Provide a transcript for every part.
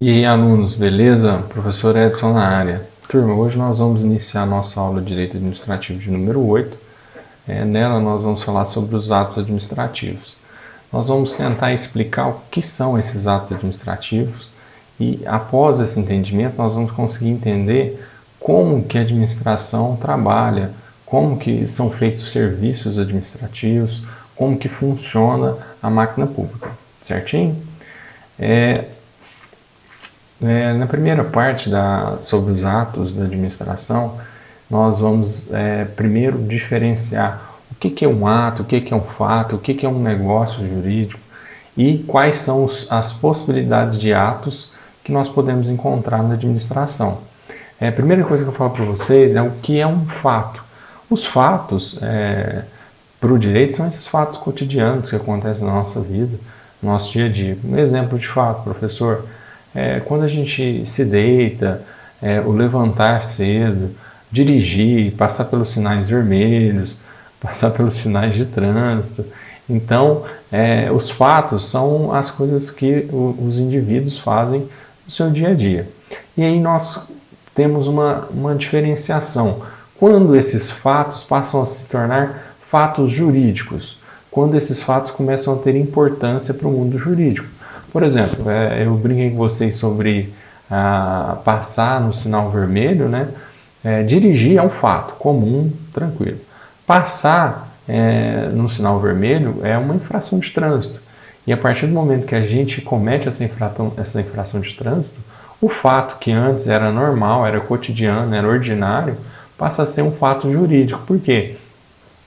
E aí, alunos, beleza? Professor Edson na área. Turma, hoje nós vamos iniciar nossa aula de Direito Administrativo de número 8. Nela nós vamos falar sobre os atos administrativos. Nós vamos tentar explicar o que são esses atos administrativos e, após esse entendimento, nós vamos conseguir entender como que a administração trabalha, como que são feitos os serviços administrativos, como que funciona a máquina pública, certinho? Na primeira parte sobre os atos da administração, nós vamos primeiro diferenciar o que é um ato, o que é um fato, o que é um negócio jurídico e quais são as possibilidades de atos que nós podemos encontrar na administração. A primeira coisa que eu falo para vocês é o que é um fato. Os fatos, para o direito, são esses fatos cotidianos que acontecem na nossa vida, no nosso dia a dia. Um exemplo de fato, professor, quando a gente se deita, o levantar cedo, dirigir, passar pelos sinais vermelhos, passar pelos sinais de trânsito. Então, os fatos são as coisas que os indivíduos fazem no seu dia a dia. E aí nós temos uma diferenciação. Quando esses fatos passam a se tornar fatos jurídicos, quando esses fatos começam a ter importância para o mundo jurídico. Por exemplo, eu brinquei com vocês sobre passar no sinal vermelho, né? Dirigir é um fato comum, tranquilo. Passar no sinal vermelho é uma infração de trânsito. E a partir do momento que a gente comete essa infração de trânsito, o fato que antes era normal, era cotidiano, era ordinário, passa a ser um fato jurídico. Por quê?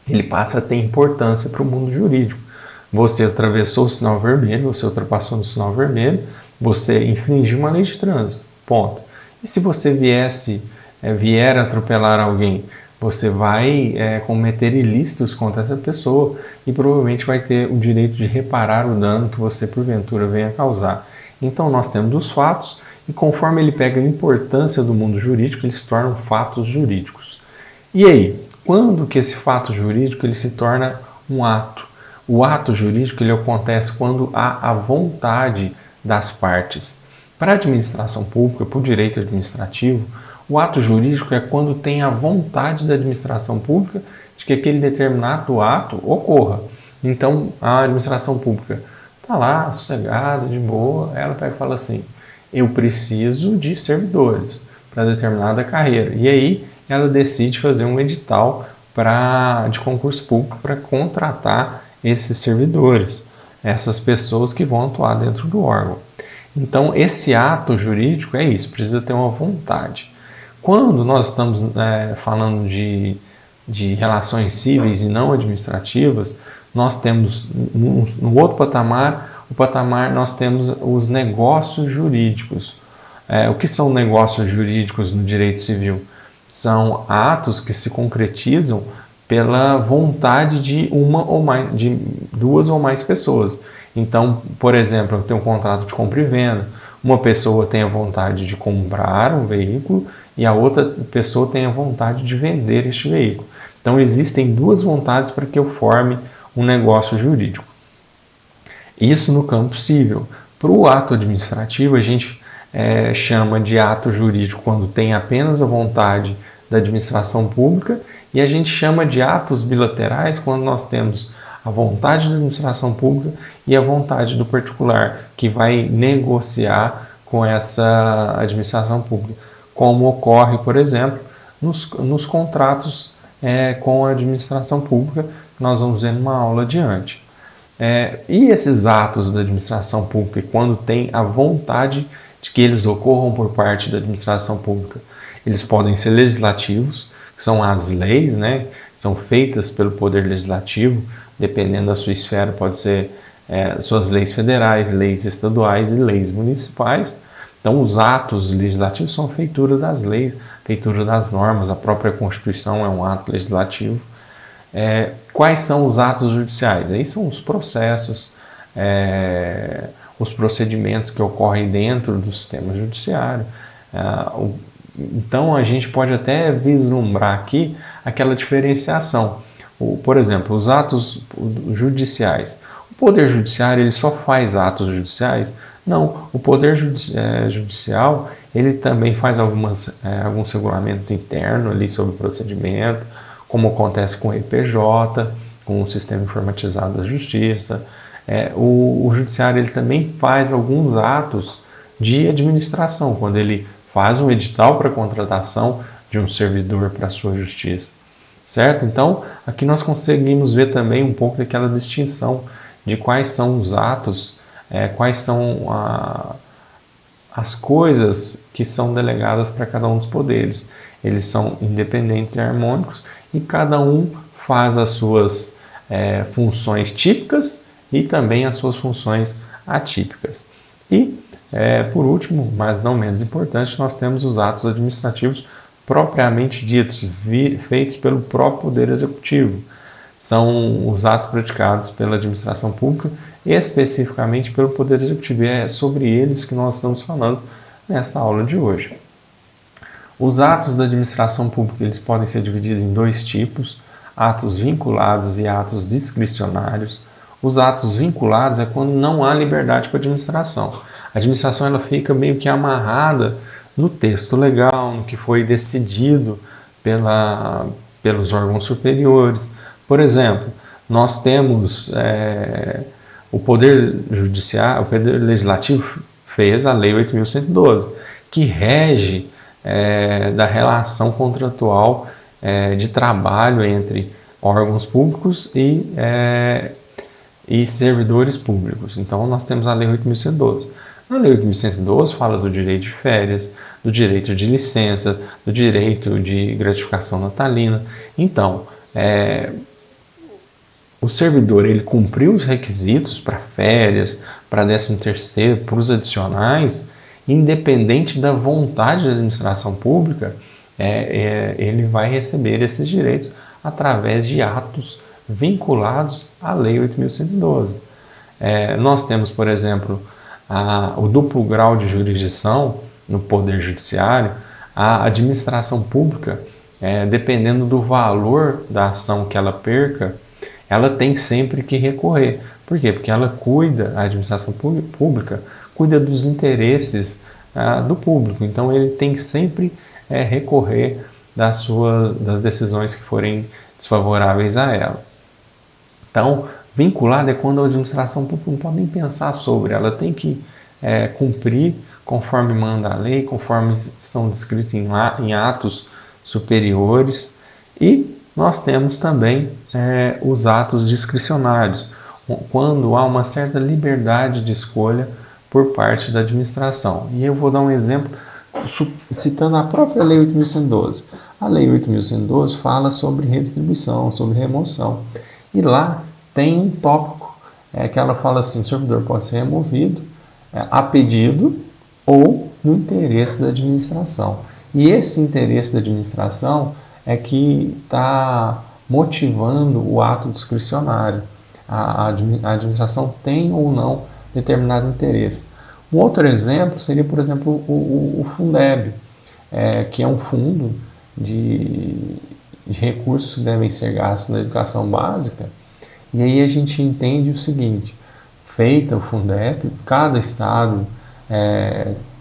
Ele passa a ter importância para o mundo jurídico. Você atravessou o sinal vermelho, você ultrapassou no sinal vermelho, você infringiu uma lei de trânsito, ponto. E se você vier atropelar alguém, você vai cometer ilícitos contra essa pessoa e provavelmente vai ter o direito de reparar o dano que você porventura venha causar. Então nós temos os fatos e conforme ele pega a importância do mundo jurídico, eles se tornam fatos jurídicos. E aí, quando que esse fato jurídico ele se torna um ato? O ato jurídico ele acontece quando há a vontade das partes. Para a administração pública, para o direito administrativo, o ato jurídico é quando tem a vontade da administração pública de que aquele determinado ato ocorra. Então, a administração pública está lá, sossegada, de boa, ela pega e fala assim, eu preciso de servidores para determinada carreira. E aí, ela decide fazer um edital de concurso público para contratar esses servidores, essas pessoas que vão atuar dentro do órgão. Então, esse ato jurídico é isso, precisa ter uma vontade. Quando nós estamos falando de relações cíveis e não administrativas, nós temos, no outro patamar, nós temos os negócios jurídicos. O que são negócios jurídicos no direito civil? São atos que se concretizam pela vontade de duas ou mais pessoas. Então, por exemplo, eu tenho um contrato de compra e venda, uma pessoa tem a vontade de comprar um veículo e a outra pessoa tem a vontade de vender este veículo. Então, existem duas vontades para que eu forme um negócio jurídico. Isso no campo civil. Para o ato administrativo, a gente chama de ato jurídico quando tem apenas a vontade da administração pública e a gente chama de atos bilaterais quando nós temos a vontade da administração pública e a vontade do particular que vai negociar com essa administração pública, como ocorre, por exemplo, nos contratos com a administração pública, que nós vamos ver numa aula adiante. E esses atos da administração pública, quando tem a vontade de que eles ocorram por parte da administração pública, eles podem ser legislativos, que são as leis, né, são feitas pelo Poder Legislativo, dependendo da sua esfera, pode ser suas leis federais, leis estaduais e leis municipais. Então, os atos legislativos são a feitura das leis, a feitura das normas, a própria Constituição é um ato legislativo. Quais são os atos judiciais? Aí são os processos, os procedimentos que ocorrem dentro do sistema judiciário. Então, a gente pode até vislumbrar aqui aquela diferenciação. Por exemplo, os atos judiciais. O Poder Judiciário ele só faz atos judiciais Não, o Poder Judicial, ele também faz alguns regulamentos internos ali sobre o procedimento, como acontece com o EPJ, com o Sistema Informatizado da Justiça. O Judiciário ele também faz alguns atos de administração, quando ele faz um edital para contratação de um servidor para a sua justiça, certo? Então, aqui nós conseguimos ver também um pouco daquela distinção de quais são os atos, quais são as coisas que são delegadas para cada um dos poderes. Eles são independentes e harmônicos e cada um faz as suas funções típicas e também as suas funções atípicas. E, por último, mas não menos importante, nós temos os atos administrativos propriamente ditos, feitos pelo próprio Poder Executivo. São os atos praticados pela administração pública, especificamente pelo Poder Executivo. E é sobre eles que nós estamos falando nessa aula de hoje. Os atos da administração pública eles podem ser divididos em dois tipos, atos vinculados e atos discricionários. Os atos vinculados é quando não há liberdade para a administração. A administração ela fica meio que amarrada no texto legal, no que foi decidido pelos órgãos superiores. Por exemplo, nós temos o Poder Judiciário, o Poder Legislativo fez a Lei 8.112, que rege da relação contratual de trabalho entre órgãos públicos e servidores públicos. Então, nós temos a Lei 8.112. Na Lei 8.112 fala do direito de férias, do direito de licença, do direito de gratificação natalina. Então, o servidor ele cumpriu os requisitos para férias, para 13º, para os adicionais, independente da vontade da administração pública, ele vai receber esses direitos através de atos vinculados à Lei 8.112. Nós temos, por exemplo, o duplo grau de jurisdição no Poder Judiciário. A administração pública, dependendo do valor da ação que ela perca, ela tem sempre que recorrer. Por quê? Porque ela cuida, a administração pública cuida dos interesses do público. Então, ele tem que sempre recorrer das decisões que forem desfavoráveis a ela. Então, vinculado é quando a administração pública não pode nem pensar sobre, ela tem que cumprir conforme manda a lei, conforme estão descritos em atos superiores. E nós temos também os atos discricionários, quando há uma certa liberdade de escolha por parte da administração. E eu vou dar um exemplo citando a própria Lei 8.112. A Lei 8.112 fala sobre redistribuição, sobre remoção. E lá tem um tópico que ela fala assim, o servidor pode ser removido a pedido ou no interesse da administração. E esse interesse da administração é que está motivando o ato discricionário. A administração tem ou não determinado interesse. Um outro exemplo seria, por exemplo, o Fundeb, que é um fundo de recursos que devem ser gastos na educação básica. E aí a gente entende o seguinte, feita o Fundeb, cada estado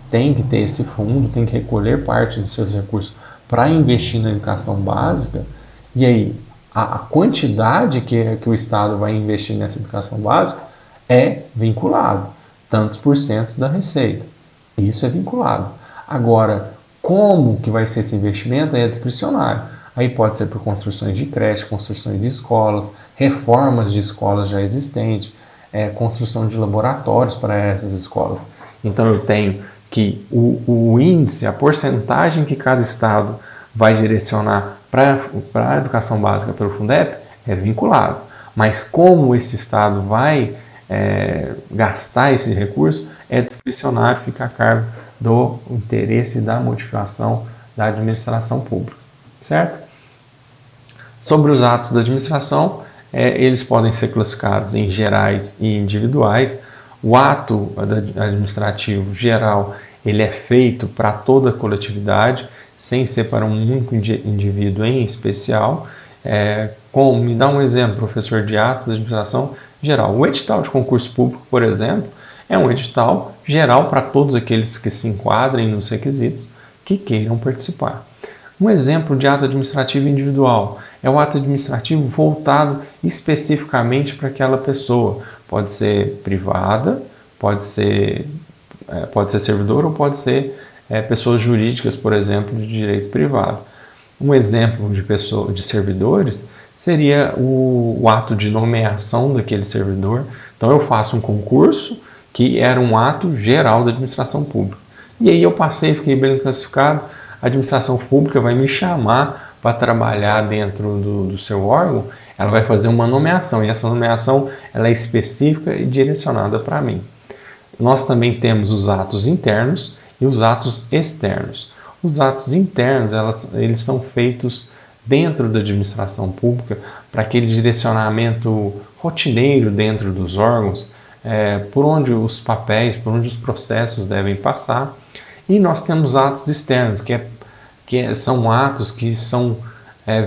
tem que ter esse fundo, tem que recolher parte dos seus recursos para investir na educação básica, e aí a quantidade que o Estado vai investir nessa educação básica é vinculado, tantos por cento da receita. Isso é vinculado. Agora, como que vai ser esse investimento é discricionário. Aí pode ser por construções de creche, construções de escolas, reformas de escolas já existentes, construção de laboratórios para essas escolas. Então eu tenho que o índice, a porcentagem que cada estado vai direcionar para a educação básica pelo Fundeb é vinculado. Mas como esse estado vai gastar esse recurso é discricionário, fica a cargo do interesse e da motivação da administração pública, certo? Sobre os atos da administração, eles podem ser classificados em gerais e individuais. O ato administrativo geral ele é feito para toda a coletividade, sem ser para um único indivíduo em especial. Me dá um exemplo, professor, de atos de administração geral. O edital de concurso público, por exemplo, É um edital geral para todos aqueles que se enquadrem nos requisitos que queiram participar. Um exemplo de ato administrativo individual é o ato administrativo voltado especificamente para aquela pessoa. Pode ser privada, pode ser servidor ou pode ser pessoas jurídicas, por exemplo, de direito privado. Um exemplo de servidores seria o ato de nomeação daquele servidor. Então eu faço um concurso que era um ato geral da administração pública. E aí eu passei, fiquei bem classificado, a administração pública vai me chamar para trabalhar dentro do seu órgão, ela vai fazer uma nomeação, e essa nomeação ela é específica e direcionada para mim. Nós também temos os atos internos e os atos externos. Os atos internos, eles são feitos dentro da administração pública para aquele direcionamento rotineiro dentro dos órgãos, por onde os papéis, por onde os processos devem passar. E nós temos atos externos, são atos que são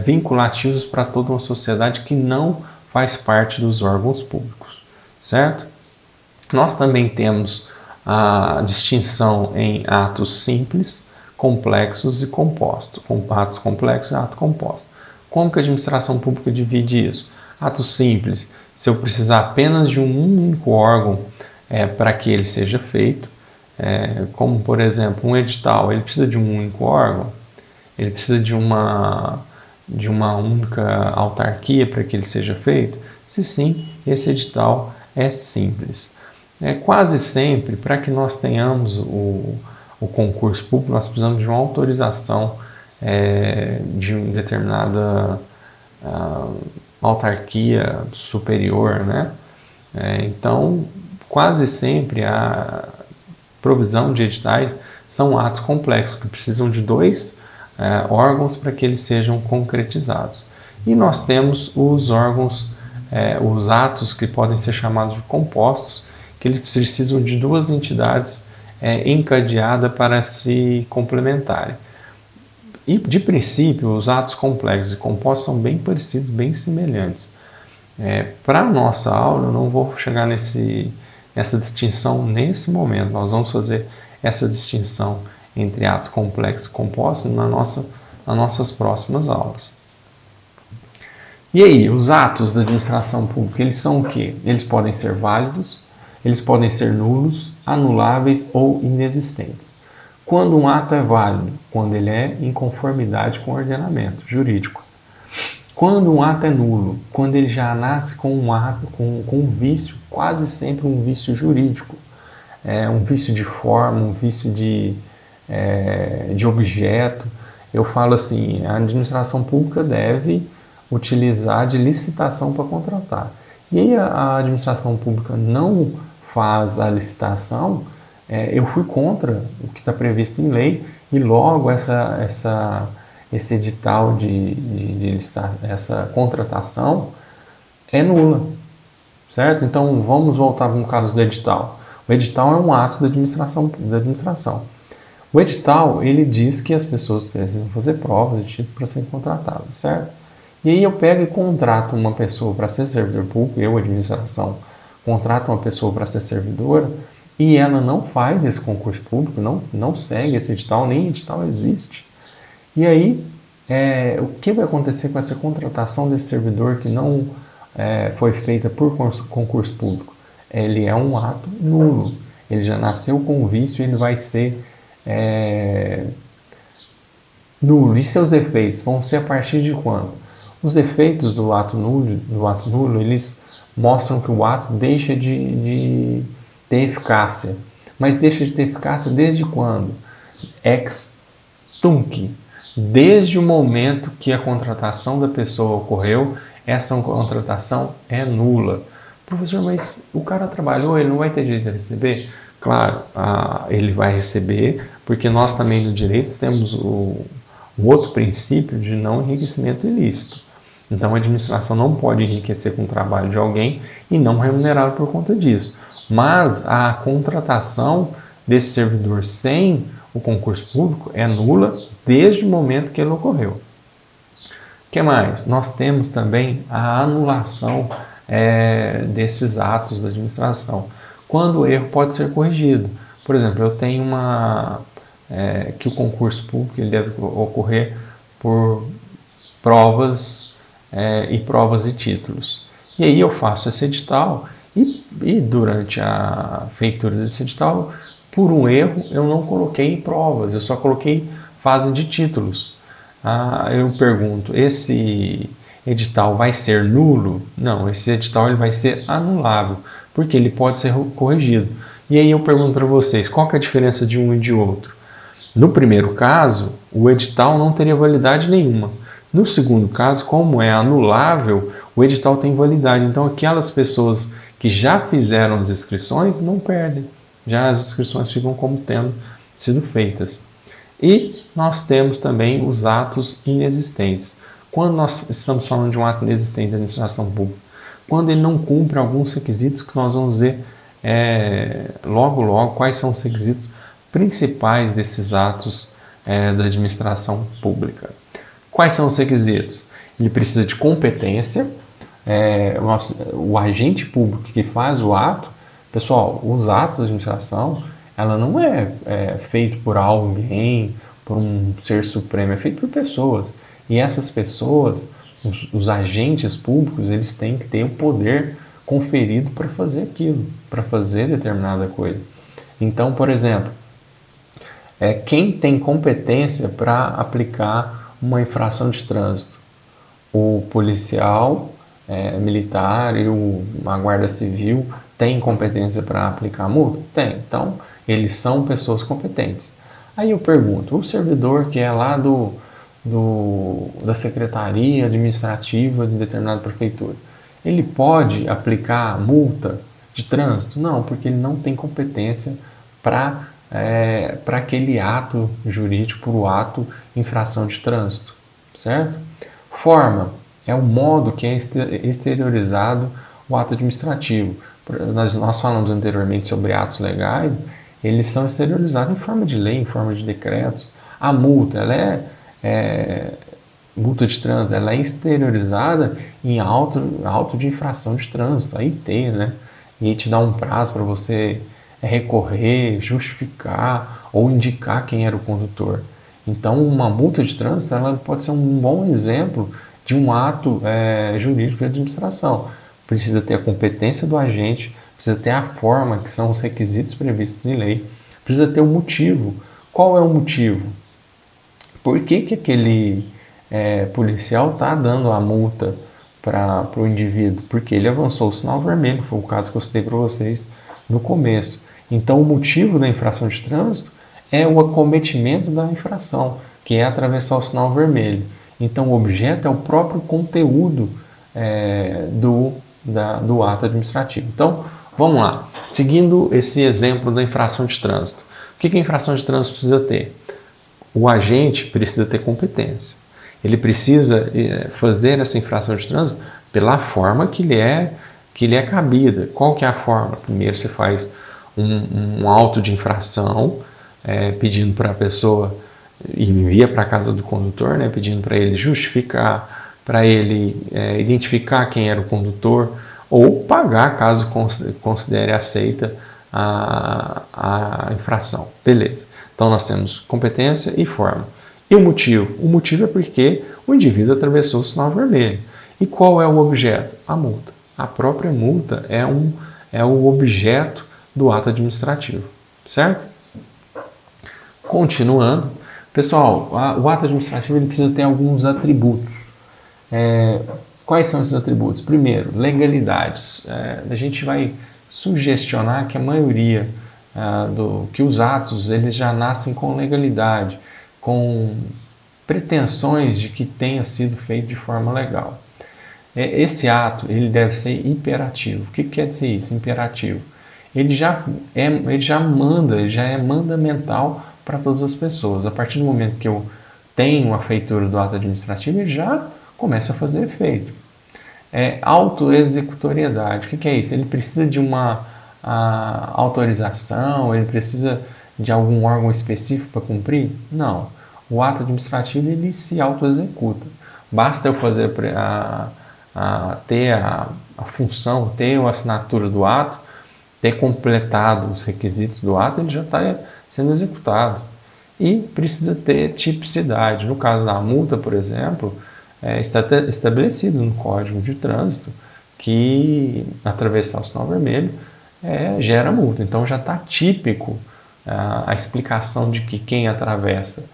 vinculativos para toda uma sociedade que não faz parte dos órgãos públicos, certo? Nós também temos a distinção em atos simples, complexos e compostos. Atos complexos e atos compostos. Como que a administração pública divide isso? Atos simples, se eu precisar apenas de um único órgão para que ele seja feito, como por exemplo um edital, ele precisa de um único órgão, ele precisa de uma única autarquia para que ele seja feito? Se sim, esse edital é simples. Quase sempre, para que nós tenhamos o concurso público, nós precisamos de uma autorização de uma determinada autarquia superior, né? Então, quase sempre a provisão de editais são atos complexos, que precisam de dois órgãos para que eles sejam concretizados. E nós temos os órgãos, os atos que podem ser chamados de compostos, que eles precisam de duas entidades encadeadas para se complementarem. E, de princípio, os atos complexos e compostos são bem parecidos, bem semelhantes. Para a nossa aula, eu não vou chegar nessa distinção nesse momento. Nós vamos fazer essa distinção entre atos complexos e compostos nas nossas próximas aulas. E aí, os atos da administração pública, eles são o quê? Eles podem ser válidos, eles podem ser nulos, anuláveis ou inexistentes. Quando um ato é válido? Quando ele é em conformidade com o ordenamento jurídico. Quando um ato é nulo? Quando ele já nasce com um vício, quase sempre um vício jurídico. Um vício de forma, um vício de objeto. Eu falo assim, a administração pública deve utilizar de licitação para contratar. E aí a administração pública não faz a licitação, eu fui contra o que está previsto em lei e logo esse edital essa contratação é nula, certo? Então vamos voltar para o caso do edital. O edital é um ato da administração. O edital, ele diz que as pessoas precisam fazer provas de tipo para serem contratadas, certo? E aí eu pego e contrato uma pessoa para ser servidor público, eu, administração, contrato uma pessoa para ser servidora, e ela não faz esse concurso público, não segue esse edital, nem edital existe. E aí, o que vai acontecer com essa contratação desse servidor que não foi feita por concurso público? Ele é um ato nulo, ele já nasceu com o vício e ele vai ser nulo. E seus efeitos vão ser a partir de quando? Os efeitos do ato nulo, eles mostram que o ato deixa de ter eficácia. Mas deixa de ter eficácia desde quando? Ex tunc. Desde o momento que a contratação da pessoa ocorreu, essa contratação é nula. Professor, mas o cara trabalhou, ele não vai ter direito a receber? Claro, ele vai receber, porque nós também no direito temos o outro princípio de não enriquecimento ilícito. Então a administração não pode enriquecer com o trabalho de alguém e não remunerá-lo por conta disso. Mas a contratação desse servidor sem o concurso público é nula desde o momento que ele ocorreu. O que mais? Nós temos também a anulação desses atos da administração. quando o erro pode ser corrigido. Por exemplo, eu tenho que o concurso público ele deve ocorrer por provas e títulos. E aí eu faço esse edital e durante a feitura desse edital, por um erro, eu não coloquei provas, eu só coloquei fase de títulos. Eu pergunto, esse edital vai ser nulo? Não, esse edital ele vai ser anulável, porque ele pode ser corrigido. E aí eu pergunto para vocês, qual que é a diferença de um e de outro? No primeiro caso, o edital não teria validade nenhuma. No segundo caso, como é anulável, o edital tem validade. Então, aquelas pessoas que já fizeram as inscrições não perdem. Já as inscrições ficam como tendo sido feitas. E nós temos também os atos inexistentes. Quando nós estamos falando de um ato inexistente da administração pública, quando ele não cumpre alguns requisitos que nós vamos ver logo logo quais são os requisitos principais desses atos da administração pública. Quais são os requisitos? Ele precisa de competência, o agente público que faz o ato. Pessoal, os atos da administração, ela não é feito por alguém, por um ser supremo, é feito por pessoas. E essas pessoas, os agentes públicos, eles têm que ter o poder conferido para fazer aquilo, para fazer determinada coisa. Então, por exemplo, quem tem competência para aplicar uma infração de trânsito? O policial militar e a guarda civil têm competência para aplicar a multa? Tem. Então, eles são pessoas competentes. Aí eu pergunto, o servidor que é lá da secretaria administrativa de determinada prefeitura, ele pode aplicar multa de trânsito? Não, porque ele não tem competência para aquele ato jurídico, para o ato infração de trânsito, certo? Forma é o modo que é exteriorizado o ato administrativo. Nós falamos anteriormente sobre atos legais, eles são exteriorizados em forma de lei, em forma de decretos. A multa, multa de trânsito, ela é exteriorizada em auto de infração de trânsito, a IT, né? E aí te dá um prazo para você recorrer, justificar ou indicar quem era o condutor. Então, uma multa de trânsito ela pode ser um bom exemplo de um ato jurídico de administração. Precisa ter a competência do agente, precisa ter a forma, que são os requisitos previstos em lei, precisa ter o motivo. Qual é o motivo? Por que aquele policial está dando a multa para o indivíduo? Porque ele avançou o sinal vermelho, foi o caso que eu citei para vocês no começo. Então, o motivo da infração de trânsito é o acometimento da infração, que é atravessar o sinal vermelho. Então, o objeto é o próprio conteúdo do ato administrativo. Então, vamos lá. Seguindo esse exemplo da infração de trânsito. O que a infração de trânsito precisa ter? O agente precisa ter competência. Ele precisa fazer essa infração de trânsito pela forma que lhe é cabida. Qual que é a forma? Primeiro você faz um auto de infração, pedindo para a pessoa, e envia para a casa do condutor, né, pedindo para ele justificar, para ele identificar quem era o condutor, ou pagar caso considere aceita a infração. Beleza. Então nós temos competência e forma. E o motivo? O motivo é porque o indivíduo atravessou o sinal vermelho. E qual é o objeto? A multa. A própria multa é o objeto do ato administrativo, certo? Continuando, pessoal, o ato administrativo ele precisa ter alguns atributos. Quais são esses atributos? Primeiro, legalidades. A gente vai sugestionar que a maioria que os atos eles já nascem com legalidade, com pretensões de que tenha sido feito de forma legal. Esse ato ele deve ser imperativo. O que quer dizer isso? Imperativo. Ele já é mandamental para todas as pessoas. A partir do momento que eu tenho a feitura do ato administrativo, ele já começa a fazer efeito. Autoexecutoriedade. O que é isso? Ele precisa de uma autorização? Ele precisa de algum órgão específico para cumprir? Não. O ato administrativo ele se autoexecuta. Basta eu fazer ter a função, ter a assinatura do ato, ter completado os requisitos do ato, ele já está sendo executado. E precisa ter tipicidade. No caso da multa, por exemplo, está estabelecido no Código de Trânsito que atravessar o sinal vermelho gera multa. Então já está típico a explicação de que quem atravessa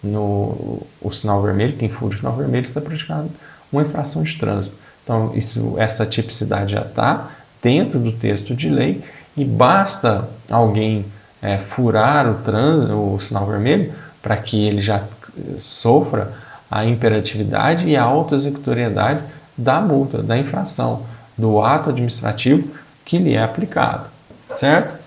o sinal vermelho, quem fura o sinal vermelho, está praticando uma infração de trânsito. Então essa tipicidade já está dentro do texto de lei e basta alguém furar o sinal vermelho para que ele já sofra a imperatividade e a autoexecutoriedade da multa, da infração, do ato administrativo que lhe é aplicado, certo?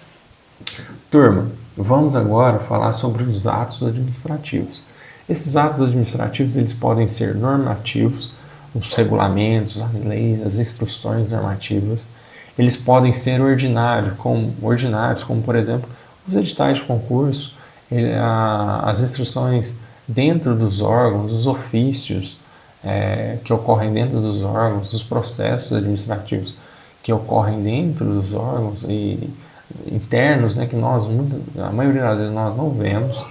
Turma, vamos agora falar sobre os atos administrativos. Esses atos administrativos eles podem ser normativos, os regulamentos, as leis, as instruções normativas. Eles podem ser ordinários, como por exemplo os editais de concurso, as instruções dentro dos órgãos, os ofícios que ocorrem dentro dos órgãos, os processos administrativos que ocorrem dentro dos órgãos e internos, que a maioria das vezes nós não vemos.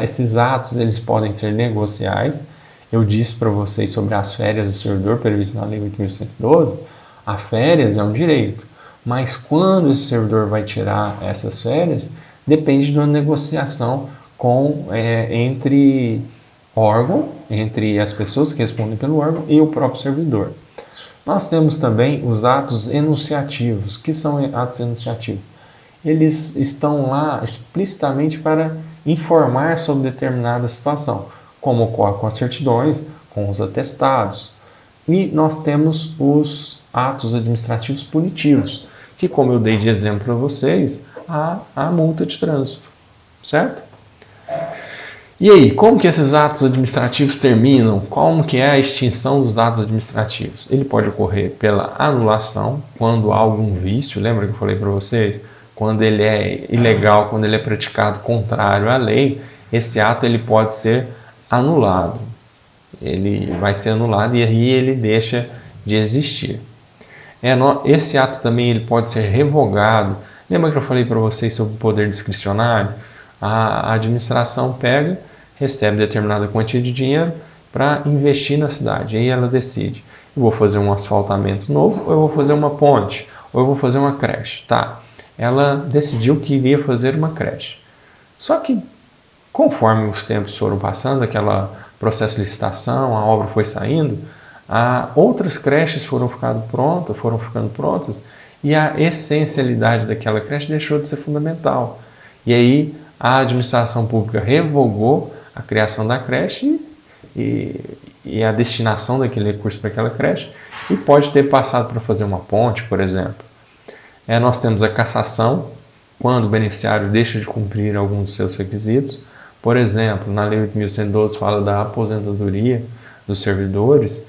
Esses atos eles podem ser negociais. Eu disse para vocês sobre as férias do servidor previsto na Lei 8.112. A férias é um direito, mas quando esse servidor vai tirar essas férias depende de uma negociação entre as pessoas que respondem pelo órgão e o próprio servidor. Nós temos também os atos enunciativos. O que são atos enunciativos? Eles estão lá explicitamente para informar sobre determinada situação, como ocorre com as certidões, com os atestados. E nós temos os atos administrativos punitivos, que, como eu dei de exemplo para vocês, a multa de trânsito, certo? E aí, como que esses atos administrativos terminam? Como que é a extinção dos atos administrativos? Ele pode ocorrer pela anulação, quando há algum vício, lembra que eu falei para vocês? Quando ele é ilegal, quando ele é praticado contrário à lei, esse ato ele pode ser anulado. Ele vai ser anulado e aí ele deixa de existir. Esse ato também ele pode ser revogado. Lembra que eu falei para vocês sobre o poder discricionário? A administração recebe determinada quantia de dinheiro para investir na cidade. Aí ela decide, eu vou fazer um asfaltamento novo, ou eu vou fazer uma ponte, ou eu vou fazer uma creche. Tá. Ela decidiu que iria fazer uma creche. Só que, conforme os tempos foram passando, aquele processo de licitação, a obra foi saindo, outras creches foram ficando prontas e a essencialidade daquela creche deixou de ser fundamental. E aí a administração pública revogou a criação da creche e a destinação daquele recurso para aquela creche e pode ter passado para fazer uma ponte, por exemplo. Nós temos a cassação, quando o beneficiário deixa de cumprir alguns dos seus requisitos. Por exemplo, na Lei 8.112 fala da aposentadoria dos servidores,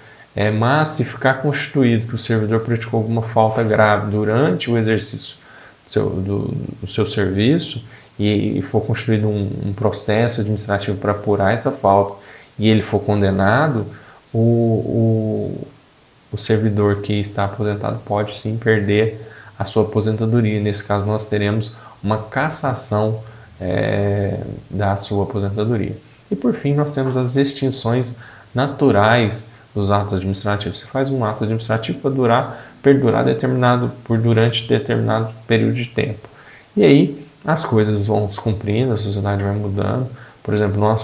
mas se ficar constituído que o servidor praticou alguma falta grave durante o exercício do seu serviço e for constituído um processo administrativo para apurar essa falta e ele for condenado, o servidor que está aposentado pode sim perder a sua aposentadoria. Nesse caso, nós teremos uma cassação da sua aposentadoria. E por fim, nós temos as extinções naturais dos atos administrativos. Você faz um ato administrativo para perdurar durante determinado período de tempo. E aí as coisas vão se cumprindo, a sociedade vai mudando. Por exemplo,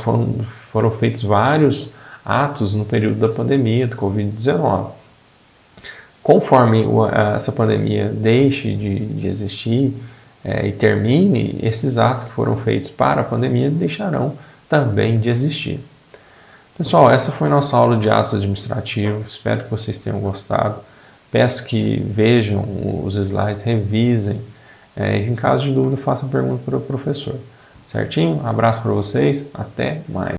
foram feitos vários atos no período da pandemia do Covid-19. Conforme essa pandemia deixe de existir e termine, esses atos que foram feitos para a pandemia deixarão também de existir. Pessoal, essa foi nossa aula de atos administrativos. Espero que vocês tenham gostado. Peço que vejam os slides, revisem. Em caso de dúvida, façam pergunta para o professor. Certinho? Abraço para vocês. Até mais.